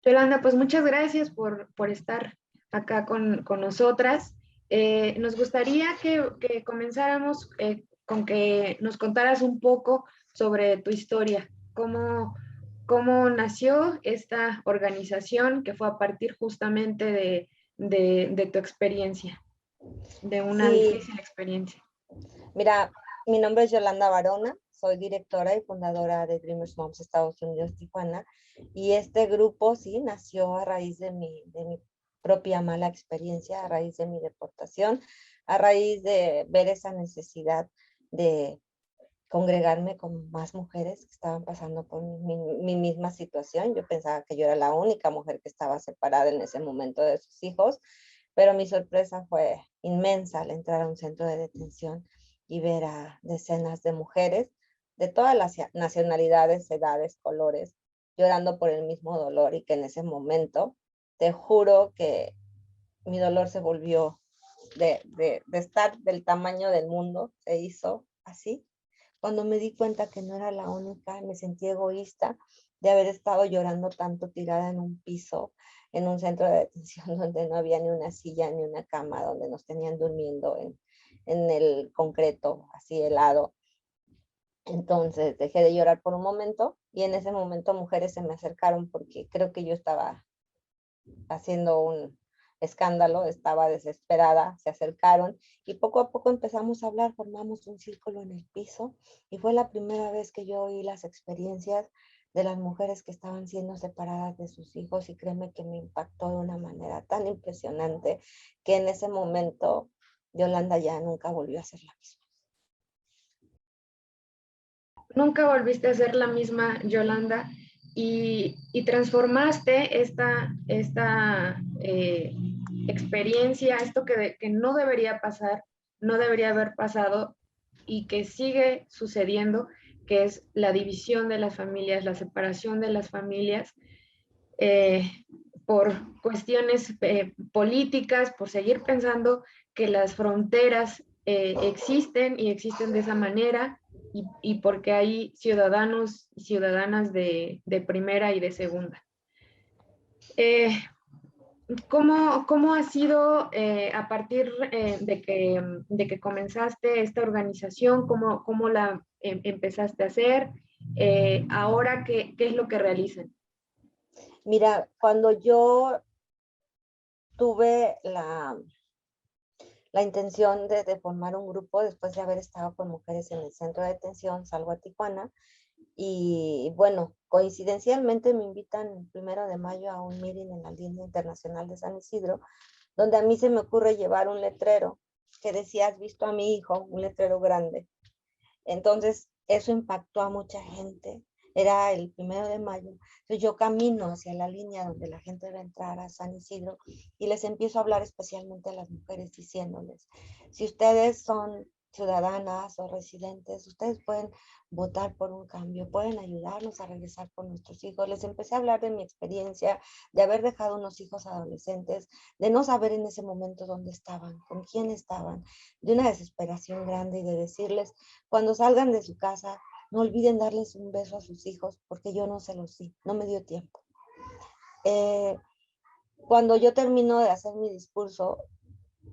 Yolanda, pues muchas gracias por estar acá con nosotras. Nos gustaría que comenzáramos con que nos contaras un poco sobre tu historia, cómo nació esta organización que fue a partir justamente de tu experiencia, de una Sí, difícil experiencia. mira, mi nombre es Yolanda Barona, soy directora y fundadora de Dreamers Moms Estados Unidos, Tijuana, y este grupo sí nació a raíz de mi propia mala experiencia, a raíz de mi deportación, a raíz de ver esa necesidad de congregarme con más mujeres que estaban pasando por mi misma situación. Yo pensaba que yo era la única mujer que estaba separada en ese momento de sus hijos, pero mi sorpresa fue inmensa al entrar a un centro de detención y ver a decenas de mujeres de todas las nacionalidades, edades, colores, llorando por el mismo dolor, y que en ese momento, te juro que mi dolor se volvió de estar del tamaño del mundo, se hizo así. Cuando me di cuenta que no era la única, me sentí egoísta de haber estado llorando tanto tirada en un piso, en un centro de detención donde no había ni una silla ni una cama, donde nos tenían durmiendo en el concreto así helado. Entonces dejé de llorar por un momento, y en ese momento mujeres se me acercaron porque creo que yo estaba haciendo un escándalo, estaba desesperada, se acercaron y poco a poco empezamos a hablar, formamos un círculo en el piso, y fue la primera vez que yo oí las experiencias de las mujeres que estaban siendo separadas de sus hijos, y créeme que me impactó de una manera tan impresionante que en ese momento Yolanda ya nunca volvió a ser la misma. Nunca volviste a ser la misma, Yolanda, y transformaste esta experiencia, esto que no debería pasar, no debería haber pasado y que sigue sucediendo, que es la división de las familias, la separación de las familias, eh, por cuestiones políticas, por seguir pensando que las fronteras existen y existen de esa manera, y porque hay ciudadanos y ciudadanas de primera y de segunda. Eh, ¿Cómo ha sido a partir de que comenzaste esta organización? ¿Cómo la empezaste a hacer? Ahora, ¿qué es lo que realizan? Mira, cuando yo tuve la intención de formar un grupo después de haber estado con mujeres en el centro de detención, salgo a Tijuana. Y bueno, coincidencialmente me invitan el 1 de mayo a un meeting en la línea internacional de San Isidro, donde a mí se me ocurre llevar un letrero que decía: ¿has visto a mi hijo? Un letrero grande. Entonces, eso impactó a mucha gente. Era el 1 de mayo. Entonces, yo camino hacia la línea donde la gente va a entrar a San Isidro, y les empiezo a hablar especialmente a las mujeres, diciéndoles: si ustedes son ciudadanas o residentes, ustedes pueden votar por un cambio, pueden ayudarnos a regresar por nuestros hijos. Les empecé a hablar de mi experiencia, de haber dejado unos hijos adolescentes, de no saber en ese momento dónde estaban, con quién estaban, de una desesperación grande, y de decirles: cuando salgan de su casa, no olviden darles un beso a sus hijos, porque yo no se los di, no me dio tiempo. Eh, Cuando yo termino de hacer mi discurso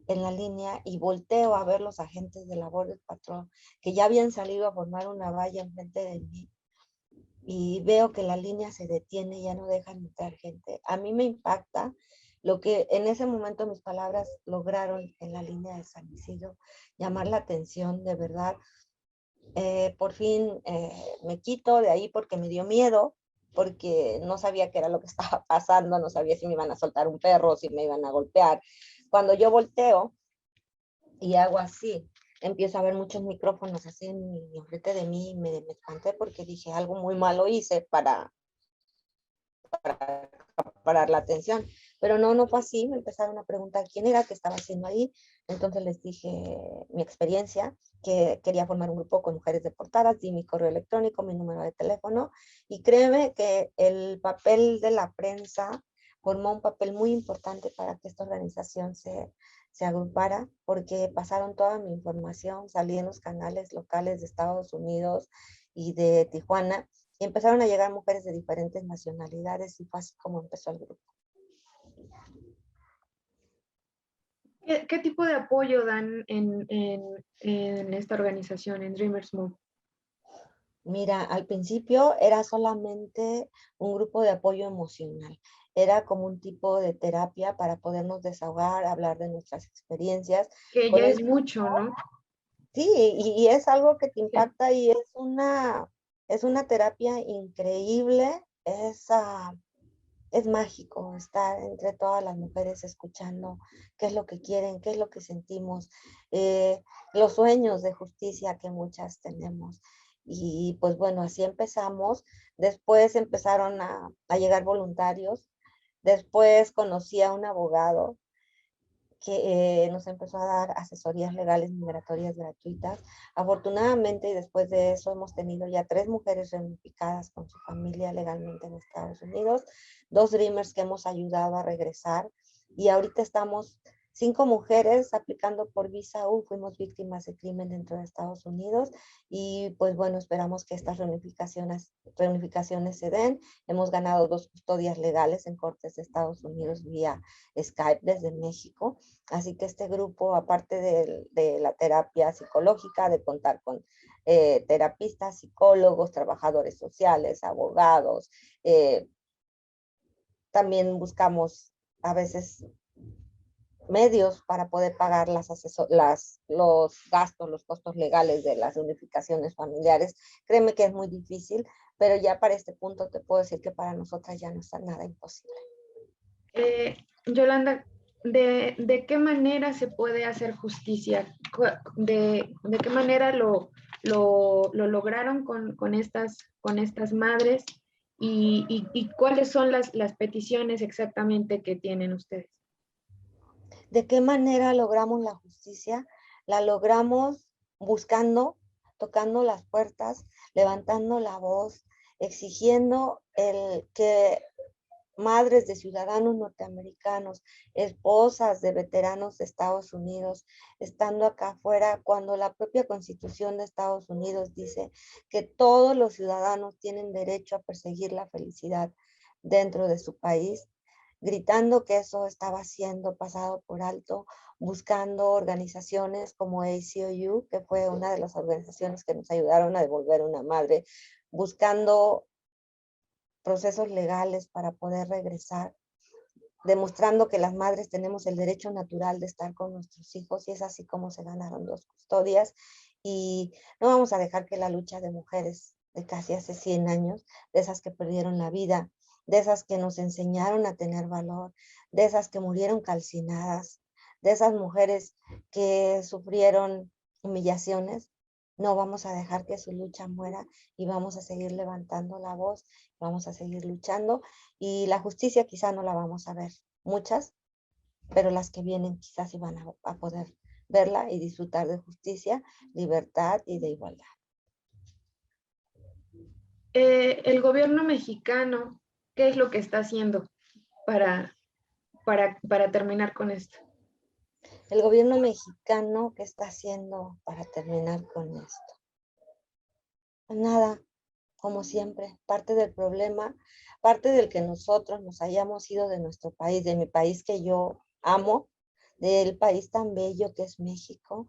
en la línea y volteo a ver los agentes de la Border Patrol que ya habían salido a formar una valla enfrente de mí, y veo que la línea se detiene y ya no dejan entrar gente, a mí me impacta lo que en ese momento mis palabras lograron en la línea de San Isidro, llamar la atención de verdad. Por fin me quito de ahí porque me dio miedo, porque no sabía qué era lo que estaba pasando, no sabía si me iban a soltar un perro, si me iban a golpear. Cuando yo volteo y hago así, empiezo a ver muchos micrófonos así enfrente de mí, y me espanté porque dije: algo muy malo hice para parar la atención. Pero no, no fue así. Me empezaron a preguntar quién era, qué estaba haciendo ahí. Entonces les dije mi experiencia, que quería formar un grupo con mujeres deportadas, di mi correo electrónico, mi número de teléfono, y créeme que el papel de la prensa formó un papel muy importante para que esta organización se agrupara, porque pasaron toda mi información, salí en los canales locales de Estados Unidos y de Tijuana, y empezaron a llegar mujeres de diferentes nacionalidades y fue así como empezó el grupo. ¿Qué tipo de apoyo dan en esta organización, en Dreamers Move? Mira, al principio era solamente un grupo de apoyo emocional. Era como un tipo de terapia para podernos desahogar, hablar de nuestras experiencias. Que Con ya el, es mucho, ¿no? sí, y es algo que te Sí. impacta y es una terapia increíble. Es mágico estar entre todas las mujeres escuchando qué es lo que quieren, qué es lo que sentimos, eh, los sueños de justicia que muchas tenemos. Y pues bueno, así empezamos. Después empezaron a llegar voluntarios. Después conocí a un abogado que nos empezó a dar asesorías legales migratorias gratuitas. Afortunadamente, y después de eso, hemos tenido ya 3 mujeres reunificadas con su familia legalmente en Estados Unidos, 2 Dreamers que hemos ayudado a regresar, y ahorita estamos 5 mujeres aplicando por visa U, fuimos víctimas de crimen dentro de Estados Unidos, y pues bueno, esperamos que estas reunificaciones se den. Hemos ganado 2 custodias legales en cortes de Estados Unidos vía Skype desde México. Así que este grupo, aparte de la terapia psicológica, de contar con terapistas, psicólogos, trabajadores sociales, abogados, también buscamos a veces medios para poder pagar los gastos, los costos legales de las unificaciones familiares. Créeme que es muy difícil, pero ya para este punto te puedo decir que para nosotras ya no está nada imposible. Yolanda, ¿de qué manera se puede hacer justicia? ¿De qué manera lo lograron con estas madres? ¿Y cuáles son las peticiones exactamente que tienen ustedes? ¿De qué manera logramos la justicia? La logramos buscando, tocando las puertas, levantando la voz, exigiendo el que madres de ciudadanos norteamericanos, esposas de veteranos de Estados Unidos, estando acá afuera, cuando la propia Constitución de Estados Unidos dice que todos los ciudadanos tienen derecho a perseguir la felicidad dentro de su país, gritando que eso estaba siendo pasado por alto, buscando organizaciones como ACLU, que fue una de las organizaciones que nos ayudaron a devolver una madre, buscando procesos legales para poder regresar, demostrando que las madres tenemos el derecho natural de estar con nuestros hijos, y es así como se ganaron 2 custodias. Y no vamos a dejar que la lucha de mujeres de casi hace 100 años, de esas que perdieron la vida, de esas que nos enseñaron a tener valor, de esas que murieron calcinadas, de esas mujeres que sufrieron humillaciones, no vamos a dejar que su lucha muera, y vamos a seguir levantando la voz, vamos a seguir luchando, y la justicia quizá no la vamos a ver muchas, pero las que vienen quizás sí van a poder verla y disfrutar de justicia, libertad y de igualdad. El gobierno mexicano, ¿qué es lo que está haciendo para, para terminar con esto? El gobierno mexicano, ¿qué está haciendo para terminar con esto? Pues nada, como siempre, parte del problema, parte del que nosotros nos hayamos ido de nuestro país, de mi país que yo amo, del país tan bello que es México.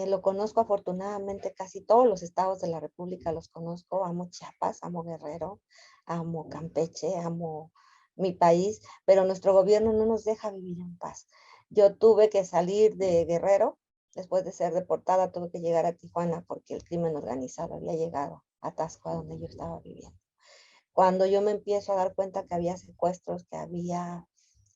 Lo conozco afortunadamente, casi todos los estados de la República los conozco. Amo Chiapas, amo Guerrero, amo Campeche, amo mi país, pero nuestro gobierno no nos deja vivir en paz. Yo tuve que salir de Guerrero. Después de ser deportada, tuve que llegar a Tijuana porque el crimen organizado había llegado a Tasco, a donde yo estaba viviendo. Cuando yo me empiezo a dar cuenta que había secuestros, que había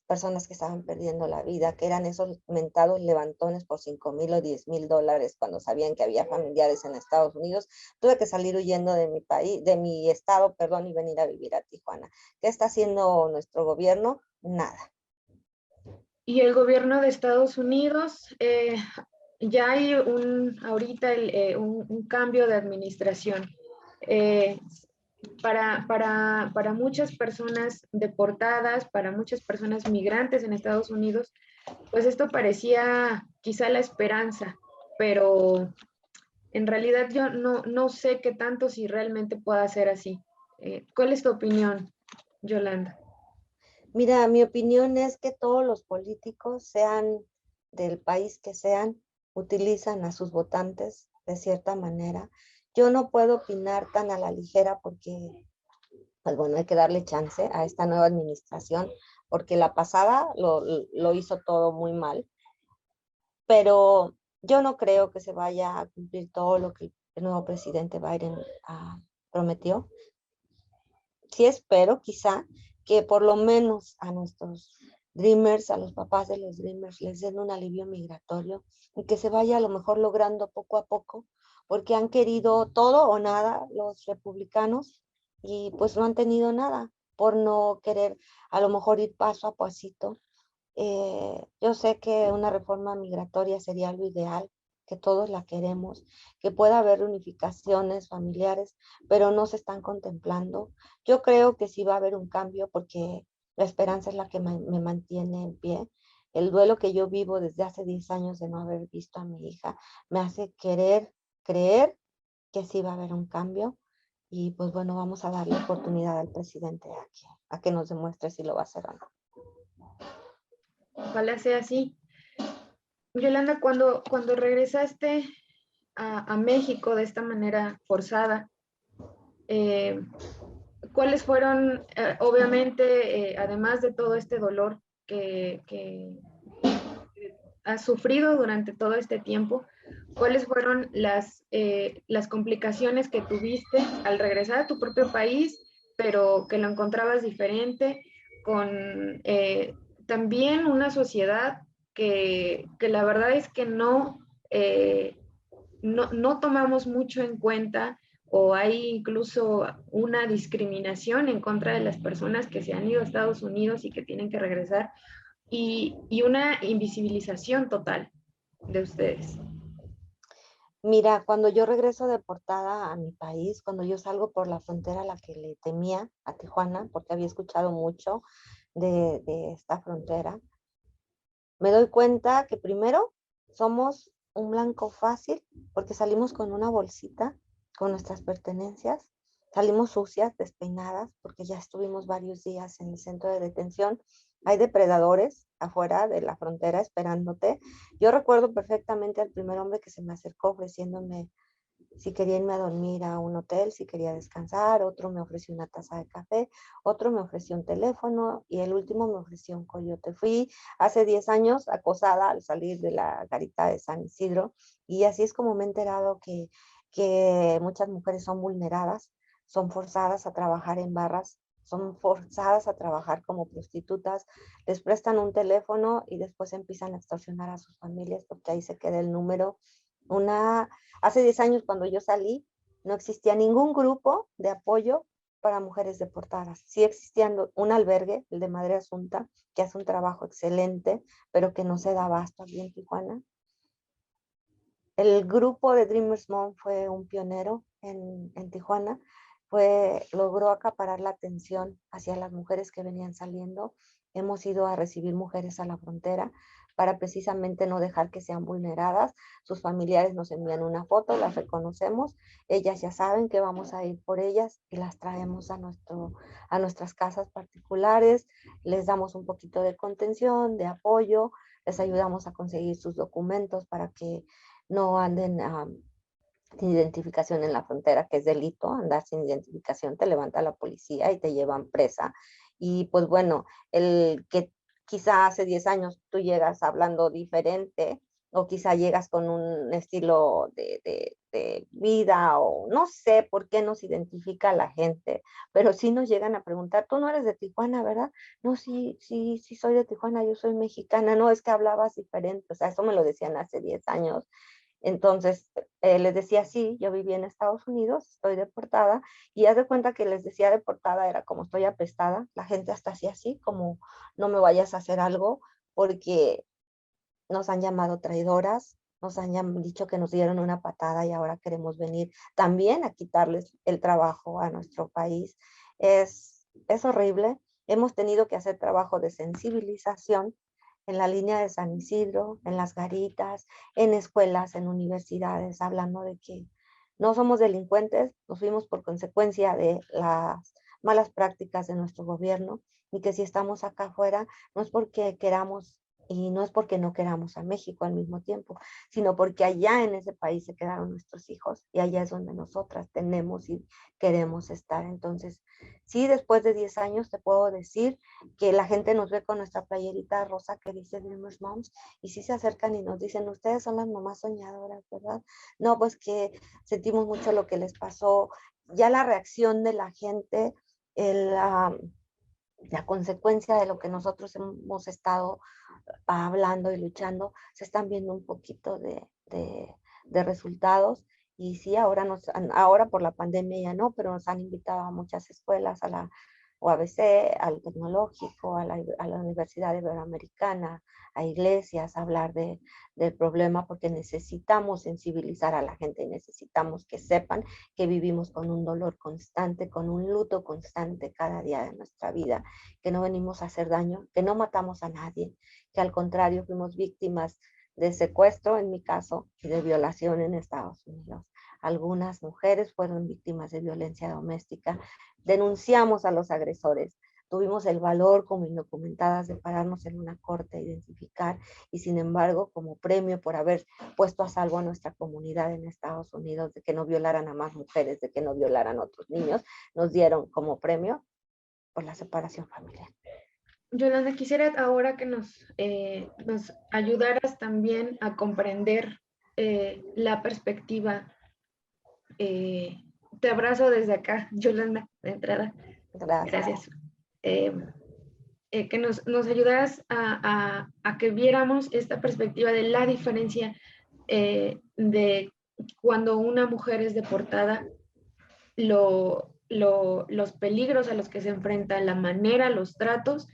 personas que estaban perdiendo la vida, que eran esos mentados levantones por 5,000 o 10,000 dólares cuando sabían que había familiares en Estados Unidos, tuve que salir huyendo de mi país, de mi estado, perdón, y venir a vivir a Tijuana. ¿Qué está haciendo nuestro gobierno? Nada. Y el gobierno de Estados Unidos, ya hay ahorita un cambio de administración. Eh, para muchas personas deportadas, para muchas personas migrantes en Estados Unidos, pues esto parecía quizá la esperanza, pero en realidad yo no sé qué tanto si realmente pueda ser así. ¿Cuál es tu opinión, Yolanda? Mira, mi opinión es que todos los políticos, sean del país que sean, utilizan a sus votantes de cierta manera. Yo no puedo opinar tan a la ligera porque, pues bueno, hay que darle chance a esta nueva administración, porque la pasada lo hizo todo muy mal, pero yo no creo que se vaya a cumplir todo lo que el nuevo presidente Biden prometió. Sí espero quizá que por lo menos a nuestros Dreamers, a los papás de los Dreamers, les den un alivio migratorio y que se vaya a lo mejor logrando poco a poco, porque han querido todo o nada los republicanos y pues no han tenido nada por no querer a lo mejor ir paso a pasito. Yo sé que una reforma migratoria sería lo ideal, que todos la queremos, que pueda haber unificaciones familiares, pero no se están contemplando. Yo creo que sí va a haber un cambio porque la esperanza es la que me mantiene en pie. El duelo que yo vivo desde hace 10 años de no haber visto a mi hija me hace querer creer que sí va a haber un cambio y pues bueno, vamos a darle oportunidad al presidente a que nos demuestre si lo va a hacer o no. Ojalá sea así. Yolanda, cuando regresaste a México de esta manera forzada, eh, ¿cuáles fueron, obviamente, además de todo este dolor que has sufrido durante todo este tiempo, cuáles fueron las complicaciones que tuviste al regresar a tu propio país, pero que lo encontrabas diferente, con también una sociedad que la verdad es que no tomamos mucho en cuenta, o hay incluso una discriminación en contra de las personas que se han ido a Estados Unidos y que tienen que regresar, y una invisibilización total de ustedes? Mira, cuando yo regreso deportada a mi país, cuando yo salgo por la frontera a la que le temía, a Tijuana, porque había escuchado mucho de esta frontera, me doy cuenta que primero somos un blanco fácil porque salimos con una bolsita con nuestras pertenencias, salimos sucias, despeinadas, porque ya estuvimos varios días en el centro de detención. Hay depredadores afuera de la frontera esperándote. Yo recuerdo perfectamente al primer hombre que se me acercó ofreciéndome si quería irme a dormir a un hotel, si quería descansar, otro me ofreció una taza de café, otro me ofreció un teléfono y el último me ofreció un coyote. Fui hace 10 años acosada al salir de la garita de San Isidro y así es como me he enterado que muchas mujeres son vulneradas, son forzadas a trabajar en barras, son forzadas a trabajar como prostitutas, les prestan un teléfono y después empiezan a extorsionar a sus familias porque ahí se queda el número. Hace 10 años cuando yo salí, no existía ningún grupo de apoyo para mujeres deportadas. Sí existía un albergue, el de Madre Asunta, que hace un trabajo excelente, pero que no se da abasto aquí en Tijuana. El grupo de Dreamers Mom fue un pionero en Tijuana, logró acaparar la atención hacia las mujeres que venían saliendo. Hemos ido a recibir mujeres a la frontera para precisamente no dejar que sean vulneradas. Sus familiares nos envían una foto, las reconocemos, ellas ya saben que vamos a ir por ellas y las traemos a nuestras casas particulares, les damos un poquito de contención, de apoyo, les ayudamos a conseguir sus documentos para que no anden sin identificación en la frontera, que es delito, andar sin identificación, te levanta la policía y te llevan presa. Y pues bueno, el que quizá hace 10 años tú llegas hablando diferente, o quizá llegas con un estilo de vida, o no sé por qué nos identifica la gente, pero sí nos llegan a preguntar, tú no eres de Tijuana, ¿verdad? No, sí, sí, sí soy de Tijuana, yo soy mexicana, no, es que hablabas diferente, o sea, eso me lo decían hace 10 años. Entonces, les decía, sí, yo viví en Estados Unidos, estoy deportada, y haz de cuenta que les decía deportada, era como estoy apestada, la gente hasta hacía así, como no me vayas a hacer algo, porque nos han llamado traidoras, nos han dicho que nos dieron una patada y ahora queremos venir también a quitarles el trabajo a nuestro país. Es horrible, hemos tenido que hacer trabajo de sensibilización en la línea de San Isidro, en las garitas, en escuelas, en universidades, hablando de que No somos delincuentes, nos fuimos por consecuencia de las malas prácticas de nuestro gobierno, y que si estamos acá afuera no es porque queramos y no es porque no queramos a México al mismo tiempo, sino porque allá en ese país se quedaron nuestros hijos y allá es donde nosotras tenemos y queremos estar. Entonces, sí, después de 10 años te puedo decir que la gente nos ve con nuestra playerita rosa que dice Dreamers Moms, y sí se acercan y nos dicen, ustedes son las mamás soñadoras, ¿verdad? No, pues que sentimos mucho lo que les pasó, ya la reacción de la gente, la consecuencia de lo que nosotros hemos estado hablando y luchando, se están viendo un poquito de resultados. Y sí, ahora por la pandemia ya no, pero nos han invitado a muchas escuelas, a la UABC, al Tecnológico, a la Universidad Iberoamericana, a iglesias, a hablar del problema, porque necesitamos sensibilizar a la gente y necesitamos que sepan que vivimos con un dolor constante, con un luto constante cada día de nuestra vida, que no venimos a hacer daño, que no matamos a nadie, que al contrario fuimos víctimas de secuestro en mi caso y de violación en Estados Unidos. Algunas mujeres fueron víctimas de violencia doméstica. Denunciamos a los agresores. Tuvimos el valor como indocumentadas de pararnos en una corte, identificar, y sin embargo, como premio por haber puesto a salvo a nuestra comunidad en Estados Unidos, de que no violaran a más mujeres, de que no violaran a otros niños, nos dieron como premio por la separación familiar. Yolanda, quisiera ahora que nos ayudaras también a comprender la perspectiva. Te abrazo desde acá, Yolanda, de entrada. Gracias. Gracias. Que nos ayudaras a que viéramos esta perspectiva de la diferencia de cuando una mujer es deportada, los peligros a los que se enfrenta, la manera, los tratos,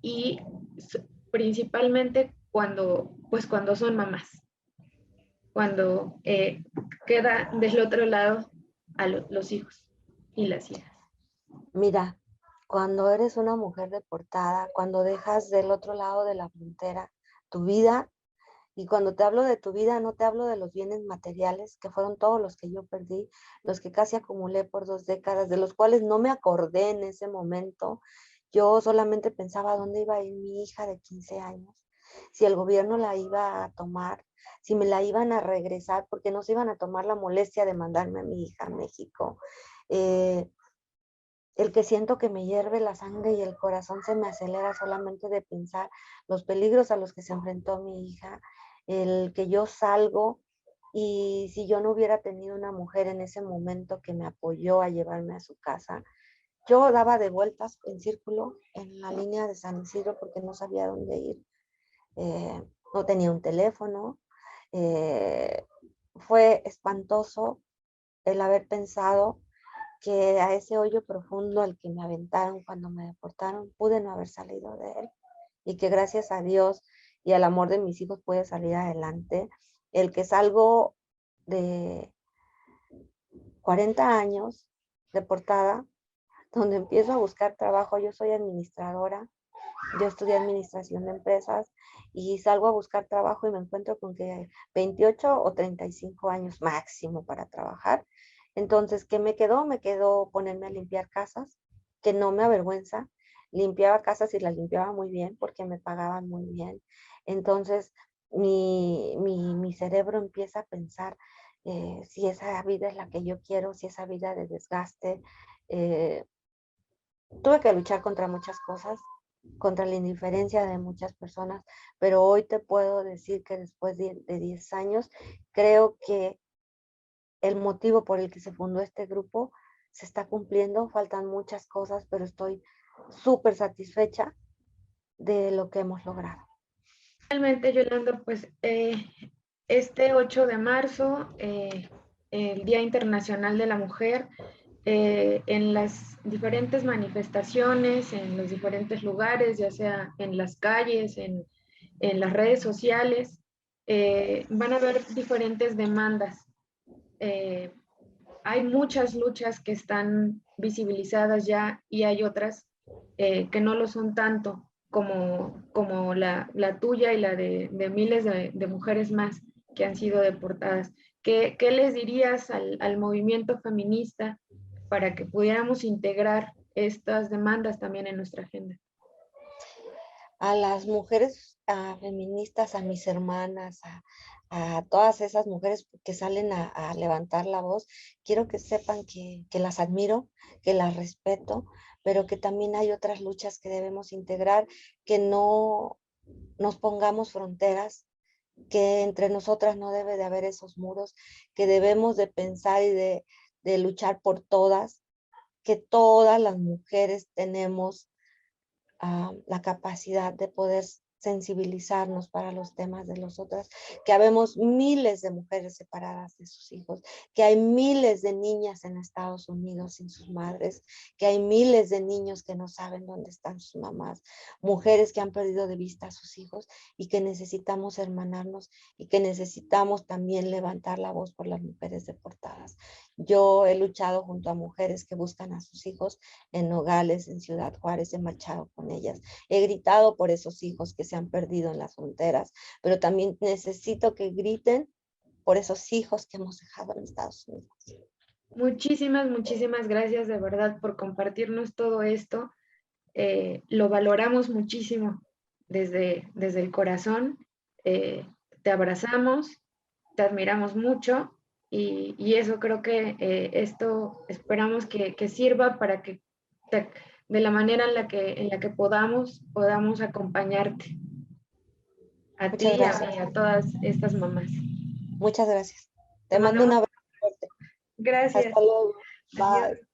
y principalmente cuando son mamás, cuando queda del otro lado a los hijos y las hijas. Mira, cuando eres una mujer deportada, cuando dejas del otro lado de la frontera tu vida, y cuando te hablo de tu vida, no te hablo de los bienes materiales, que fueron todos los que yo perdí, los que casi acumulé por 2 décadas, de los cuales no me acordé en ese momento. Yo solamente pensaba dónde iba a ir mi hija de 15 años, si el gobierno la iba a tomar, si me la iban a regresar, porque no se iban a tomar la molestia de mandarme a mi hija a México. El que siento que me hierve la sangre y el corazón se me acelera solamente de pensar los peligros a los que se enfrentó mi hija, el que yo salgo y si yo no hubiera tenido una mujer en ese momento que me apoyó a llevarme a su casa, yo daba de vueltas en círculo en la línea de San Isidro porque no sabía dónde ir. No tenía un teléfono. Fue espantoso el haber pensado que a ese hoyo profundo al que me aventaron cuando me deportaron, pude no haber salido de él, y que gracias a Dios y al amor de mis hijos pude salir adelante. El que salgo de 40 años deportada, donde empiezo a buscar trabajo, yo soy administradora, yo estudié administración de empresas y salgo a buscar trabajo y me encuentro con que 28 o 35 años máximo para trabajar. Entonces, ¿qué me quedó? Me quedó ponerme a limpiar casas, que no me avergüenza. Limpiaba casas y las limpiaba muy bien porque me pagaban muy bien. Entonces, mi cerebro empieza a pensar si esa vida es la que yo quiero, si esa vida de desgaste. Tuve que luchar contra muchas cosas, contra la indiferencia de muchas personas, pero hoy te puedo decir que después de 10 años, creo que el motivo por el que se fundó este grupo se está cumpliendo. Faltan muchas cosas, pero estoy súper satisfecha de lo que hemos logrado. Realmente, Yolanda, pues este 8 de marzo, el Día Internacional de la Mujer, en las diferentes manifestaciones, en los diferentes lugares, ya sea en las calles, en las redes sociales, van a haber diferentes demandas. Hay muchas luchas que están visibilizadas ya y hay otras que no lo son tanto como la tuya y la de miles de mujeres más que han sido deportadas. ¿Qué les dirías al movimiento feminista para que pudiéramos integrar estas demandas también en nuestra agenda? A las mujeres feministas, a mis hermanas, a todas esas mujeres que salen a levantar la voz, quiero que sepan que las admiro, que las respeto, pero que también hay otras luchas que debemos integrar, que no nos pongamos fronteras, que entre nosotras no debe de haber esos muros, que debemos de pensar y de luchar por todas, que todas las mujeres tenemos la capacidad de poder sensibilizarnos para los temas de los otros, que habemos miles de mujeres separadas de sus hijos, que hay miles de niñas en Estados Unidos sin sus madres, que hay miles de niños que no saben dónde están sus mamás, mujeres que han perdido de vista a sus hijos y que necesitamos hermanarnos y que necesitamos también levantar la voz por las mujeres deportadas. Yo he luchado junto a mujeres que buscan a sus hijos en Nogales, en Ciudad Juárez, he marchado con ellas. He gritado por esos hijos que se han perdido en las fronteras, pero también necesito que griten por esos hijos que hemos dejado en Estados Unidos. Muchísimas gracias de verdad por compartirnos todo esto. Lo valoramos muchísimo desde el corazón. Te abrazamos, te admiramos mucho y eso creo que esto esperamos que sirva para que de la manera en la que podamos acompañarte a ti Muchas y gracias. a todas estas mamás. Muchas gracias. Te Te mando un mandamos abrazo fuerte. gracias. Hasta luego. Adiós. Bye.